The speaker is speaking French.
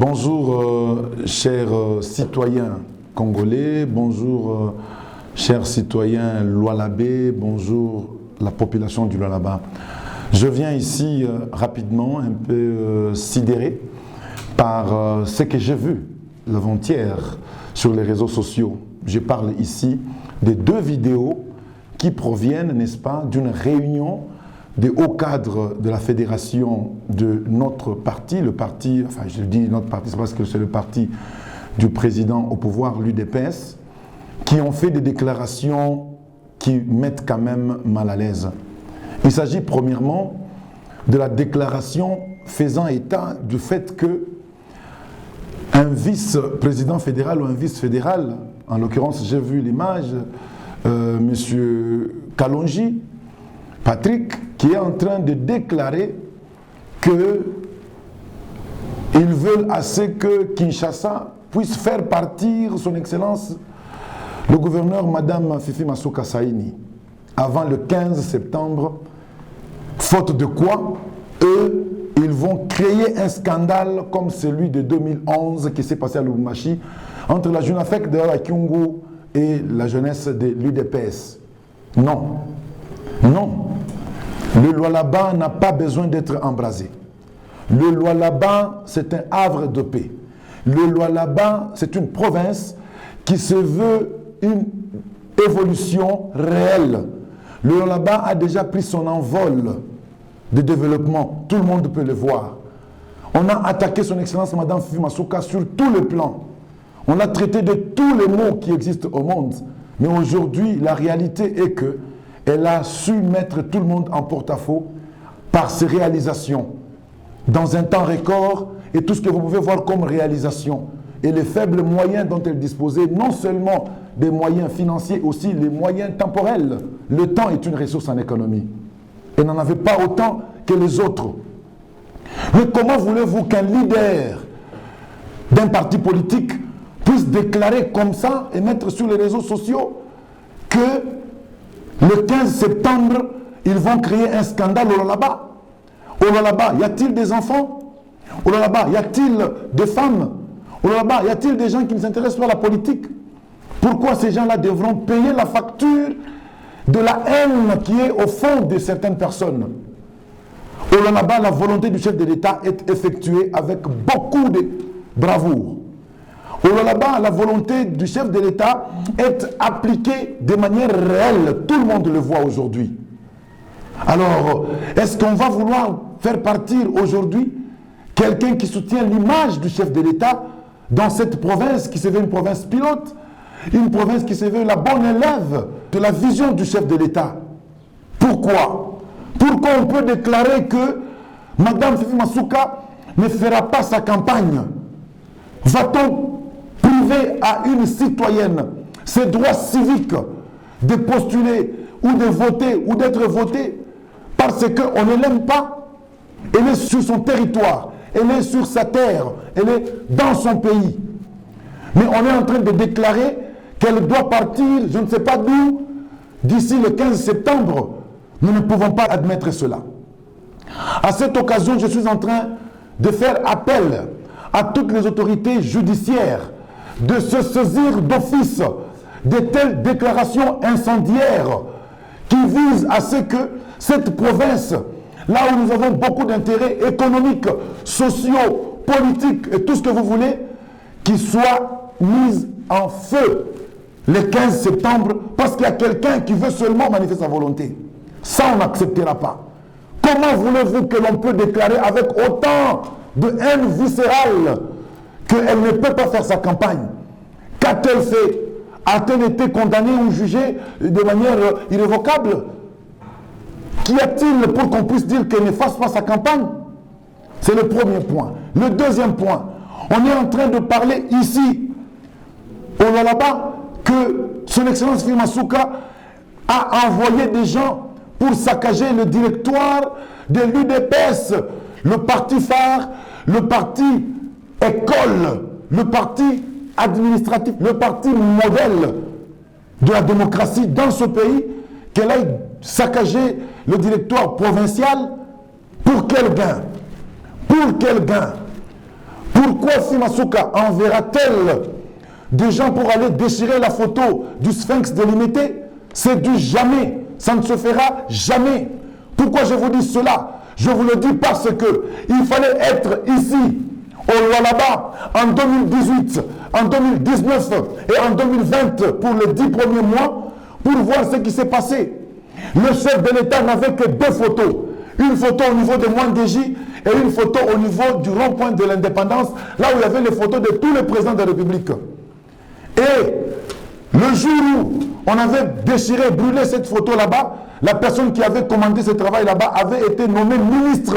Bonjour chers citoyens congolais, bonjour chers citoyens Lualabé, bonjour la population du Lualaba. Je viens ici rapidement, un peu sidéré par ce que j'ai vu l'avant-hier sur les réseaux sociaux. Je parle ici des deux vidéos qui proviennent, n'est-ce pas, d'une réunion des hauts cadres de la fédération de notre parti, le parti, enfin je dis notre parti, c'est parce que c'est le parti du président au pouvoir, l'UDPS, qui ont fait des déclarations qui mettent quand même mal à l'aise. Il s'agit premièrement de la déclaration faisant état du fait que un vice-président fédéral ou un vice-fédéral, en l'occurrence j'ai vu l'image, monsieur Kalonji, Patrick, qui est en train de déclarer qu'ils veulent assez que Kinshasa puisse faire partir son Excellence le gouverneur Madame Fifi Masuka Saini avant le 15 septembre, faute de quoi, eux, ils vont créer un scandale comme celui de 2011 qui s'est passé à Lubumbashi entre la JUNAFEC de la Kyungu et la jeunesse de l'UDPS. Non. Non. Le Lualaba n'a pas besoin d'être embrasé. Le Lualaba, c'est un havre de paix. Le Lualaba, c'est une province qui se veut une évolution réelle. Le Lualaba a déjà pris son envol de développement. Tout le monde peut le voir. On a attaqué son Excellence Madame Fifi Masuka sur tous les plans. On a traité de tous les maux qui existent au monde. Mais aujourd'hui, la réalité est que elle a su mettre tout le monde en porte-à-faux par ses réalisations dans un temps record et tout ce que vous pouvez voir comme réalisation et les faibles moyens dont elle disposait, non seulement des moyens financiers, aussi les moyens temporels. Le temps est une ressource en économie. Elle n'en avait pas autant que les autres. Mais comment voulez-vous qu'un leader d'un parti politique puisse déclarer comme ça et mettre sur les réseaux sociaux que le 15 septembre, ils vont créer un scandale au Lualaba? Au Lualaba, y a-t-il des enfants? Au Lualaba, y a-t-il des femmes? Au Lualaba, y a-t-il des gens qui ne s'intéressent pas à la politique? Pourquoi ces gens-là devront payer la facture de la haine qui est au fond de certaines personnes? Au Lualaba, la volonté du chef de l'État est effectuée avec beaucoup de bravoure. Au Lualaba, la volonté du chef de l'État est appliquée de manière réelle. Tout le monde le voit aujourd'hui. Alors, est-ce qu'on va vouloir faire partir aujourd'hui quelqu'un qui soutient l'image du chef de l'État dans cette province qui se veut une province pilote, une province qui se veut la bonne élève de la vision du chef de l'État? Pourquoi? Pourquoi on peut déclarer que Madame Fifi Masuka ne fera pas sa campagne? Va-t-on priver à une citoyenne ses droits civiques de postuler ou de voter ou d'être votée parce qu'on ne l'aime pas? Elle est sur son territoire, elle est sur sa terre, elle est dans son pays. Mais on est en train de déclarer qu'elle doit partir, je ne sais pas d'où, d'ici le 15 septembre. Nous ne pouvons pas admettre cela. À cette occasion, je suis en train de faire appel à toutes les autorités judiciaires de se saisir d'office de telles déclarations incendiaires qui visent à ce que cette province, là où nous avons beaucoup d'intérêts économiques, sociaux, politiques et tout ce que vous voulez, qui soit mise en feu le 15 septembre parce qu'il y a quelqu'un qui veut seulement manifester sa volonté. Ça, on n'acceptera pas. Comment voulez-vous que l'on peut déclarer avec autant de haine viscérale qu'elle ne peut pas faire sa campagne? Qu'a-t-elle fait? A-t-elle été condamnée ou jugée de manière irrévocable? Qu'y a-t-il pour qu'on puisse dire qu'elle ne fasse pas sa campagne? C'est le premier point. Le deuxième point, on est en train de parler ici, au Lualaba, que son Excellence Fifi Masuka a envoyé des gens pour saccager le directoire de l'UDPS, le parti phare, le parti école, le parti administratif, le parti modèle de la démocratie dans ce pays, qu'elle aille saccager le directoire provincial. Pour quel gain? Pour quel gain? Pour Pourquoi Simasuka enverra-t-elle des gens pour aller déchirer la photo du Sphinx délimité? C'est du jamais. Ça ne se fera jamais. Pourquoi je vous dis cela? Je vous le dis parce que il fallait être ici, au Lualaba, en 2018, en 2019 et en 2020 pour les 10 premiers mois pour voir ce qui s'est passé. Le chef de l'État n'avait que 2 photos. Une photo au niveau de Mwangeji et une photo au niveau du rond-point de l'indépendance, là où il y avait les photos de tous les présidents de la République. Et le jour où on avait déchiré, brûlé cette photo là-bas, la personne qui avait commandé ce travail là-bas avait été nommée ministre